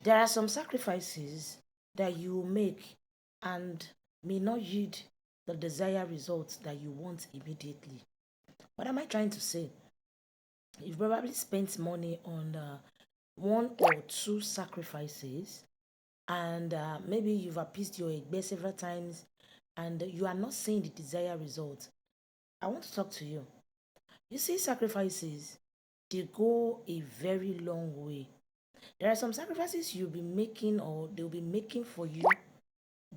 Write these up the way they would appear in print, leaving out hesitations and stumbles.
There are some sacrifices that you make and may not yield the desired results that you want immediately. What am I trying to say? You've probably spent money on one or two sacrifices, and maybe you've appeased your egbe several times, and you are not seeing the desired result. I want to talk to you. You see, sacrifices, they go a very long way. There are some sacrifices you'll be making or they'll be making for you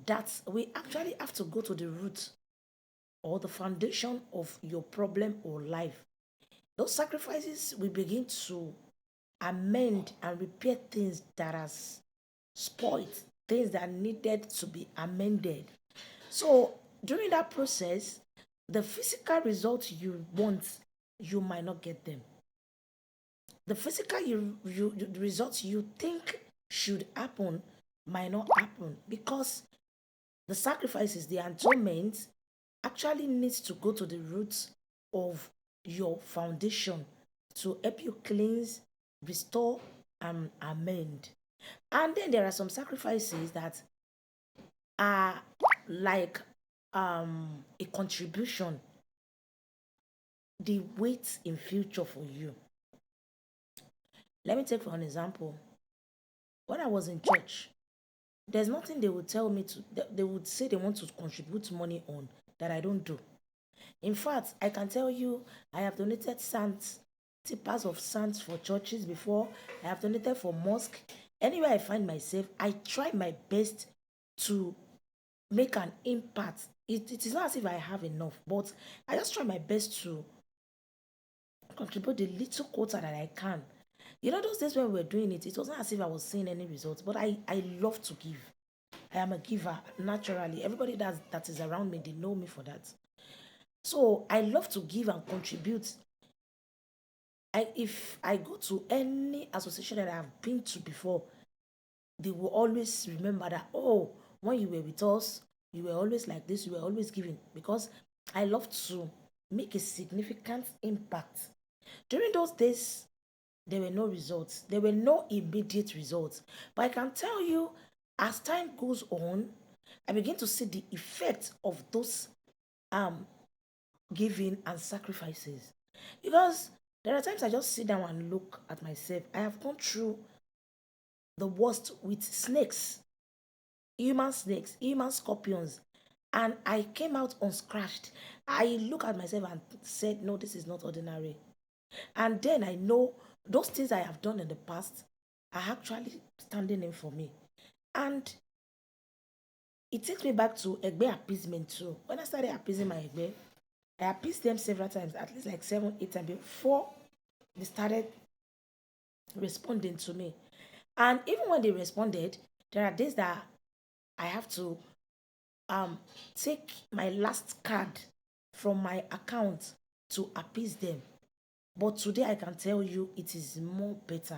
that we actually have to go to the root or the foundation of your problem or life. Those sacrifices will begin to amend and repair things that are spoiled, things that needed to be amended. So during that process, the physical results you want, you might not get them. The physical the results you think should happen might not happen because the sacrifices, the atonement, actually needs to go to the roots of your foundation to help you cleanse, restore, and amend. And then there are some sacrifices that are like a contribution, the weight in future for you. Let me take for an example. When I was in church, there's nothing they would tell me to, they would say they want to contribute money on that I don't do. In fact, I can tell you, I have donated sands, tippers of sands for churches before. I have donated for mosque. Anywhere I find myself, I try my best to make an impact. It is not as if I have enough, but I just try my best to contribute the little quota that I can. You know, those days when we were doing it, it wasn't as if I was seeing any results, but I love to give. I am a giver naturally. Everybody that is around me, they know me for that. So I love to give and contribute. If I go to any association that I've been to before, they will always remember that, oh, when you were with us, you were always like this, you were always giving. Because I love to make a significant impact. During those days, there were no results. There were no immediate results. But I can tell you, as time goes on, I begin to see the effect of those um giving and sacrifices. Because there are times I just sit down and look at myself. I have gone through the worst with snakes, human scorpions, and I came out unscratched. I look at myself and said, no, this is not ordinary. And then I know those things I have done in the past are actually standing in for me. And it takes me back to Egbe appeasement too. When I started appeasing my Egbe, I appeased them several times, at least like 7, 8 times before they started responding to me. And even when they responded, there are days that I have to um take my last card from my account to appease them. But today I can tell you it is more better.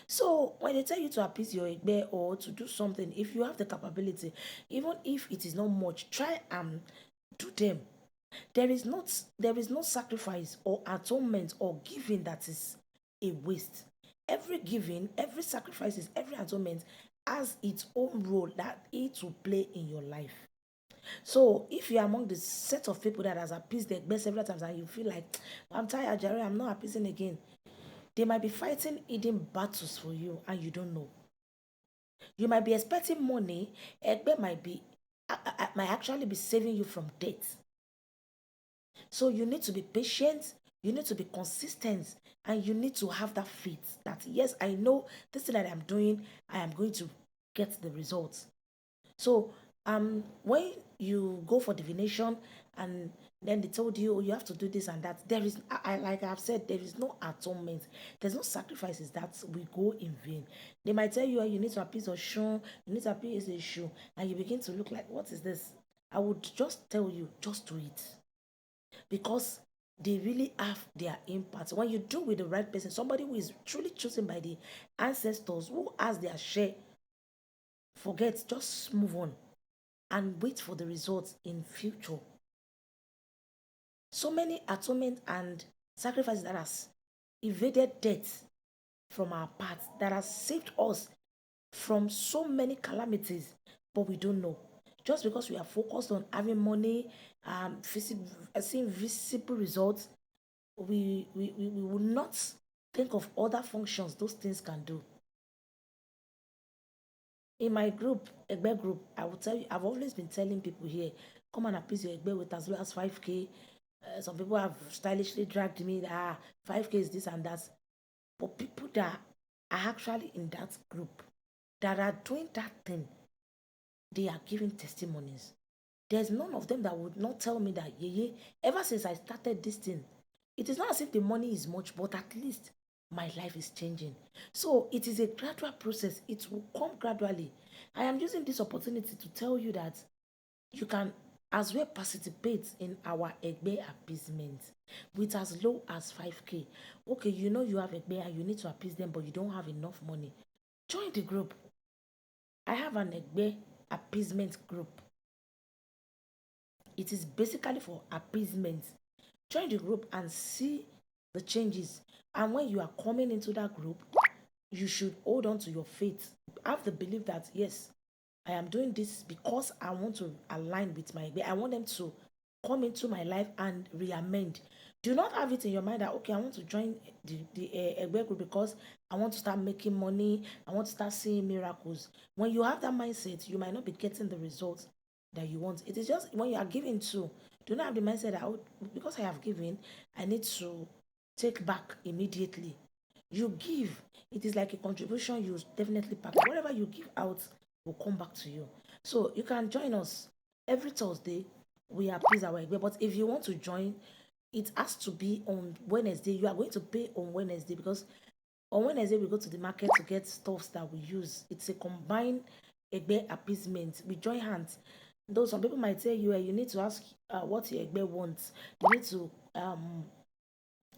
So when they tell you to appease your egbe or to do something, if you have the capability, even if it is not much, try and do them. There is no sacrifice or atonement or giving that is a waste. Every giving, every sacrifices, every atonement has its own role that it will play in your life. So if you're among the set of people that has appeased the best several times and you feel like I'm tired, Jerry, I'm not appeasing again, they might be fighting hidden battles for you and you don't know. You might be expecting money, Egbe might actually be saving you from debt. So you need to be patient, you need to be consistent, and you need to have that faith that yes, I know this thing that I'm doing, I am going to get the results. So when you go for divination and then they told you, oh, you have to do this and that, there is like I've said, there is no atonement, there's no sacrifices that will go in vain. They might tell you, oh, you need to appease a shoe, you need to appease a shoe, and you begin to look like, what is this? I would just tell you, just do it because they really have their impact. When you do with the right person, somebody who is truly chosen by the ancestors, who has their share, forget, just move on and wait for the results in future. So many atonement and sacrifices that has evaded death from our path, that has saved us from so many calamities, but we don't know. Just because we are focused on having money, seeing visible results, we will not think of other functions those things can do. In my group, Egbe group, I will tell you, I've always been telling people here, come and appease your Egbe with as low as 5K. Some people have stylishly dragged me that 5K is this and that. But people that are actually in that group, that are doing that thing, they are giving testimonies. There's none of them that would not tell me that, yeah, yeah, ever since I started this thing, it is not as if the money is much, but at least my life is changing. So it is a gradual process, it will come gradually. I am using this opportunity to tell you that you can as well participate in our Egbe appeasement with as low as 5K. Okay, you know you have Egbe and you need to appease them, but you don't have enough money. Join the group. I have an Egbe appeasement group. It is basically for appeasement. Join the group and see the changes. And when you are coming into that group, you should hold on to your faith. Have the belief that, yes, I am doing this because I want to align with my way. I want them to come into my life and re-amend. Do not have it in your mind that, okay, I want to join the Egbe group because I want to start making money. I want to start seeing miracles. When you have that mindset, you might not be getting the results that you want. It is just when you are giving to, do not have the mindset that, oh, because I have given, I need to take back immediately. You give, it is like a contribution you definitely pack. Whatever you give out will come back to you. So you can join us every Thursday. We are pleased our way. But if you want to join, it has to be on Wednesday. You are going to pay on Wednesday because on Wednesday we go to the market to get stuffs that we use. It's a combined Egbe appeasement. We join hands. Though some people might tell you, you need to ask what your Egbe wants. You need to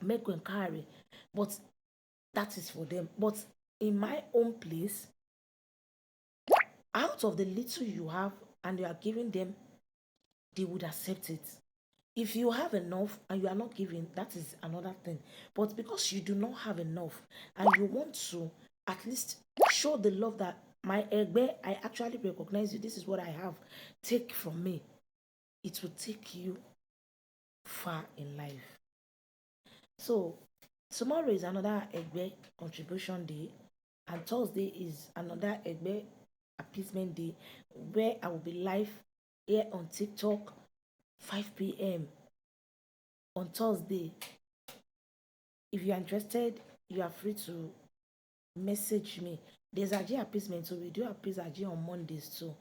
make inquiry. But that is for them. But in my own place, out of the little you have and you are giving them, they would accept it. If you have enough and you are not giving, that is another thing. But because you do not have enough and you want to at least show the love that my Egbe, I actually recognize you, this is what I have, take from me, it will take you far in life. So tomorrow is another Egbe contribution day, and Thursday is another Egbe appeasement day where I will be live here on TikTok 5 p.m. on Thursday. If you are interested, you are free to message me. There's Aji appeasement, so we do appease Aji on Mondays too.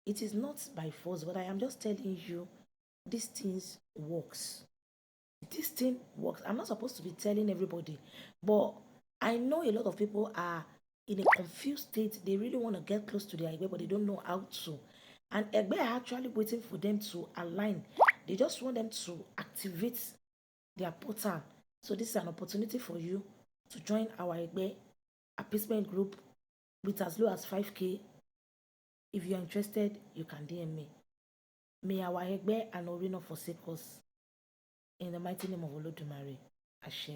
It is not by force, but I am just telling you these things works. This thing works. I'm not supposed to be telling everybody, but I know a lot of people are in a confused state. They really want to get close to their Egbe, but they don't know how to. And Egbe are actually waiting for them to align. They just want them to activate their portal. So this is an opportunity for you to join our Egbe appeasement group with as low as 5K. If you're interested, you can DM me. May our Egbe and Ori not forsake us. In the mighty name of Olodumare. Ashe.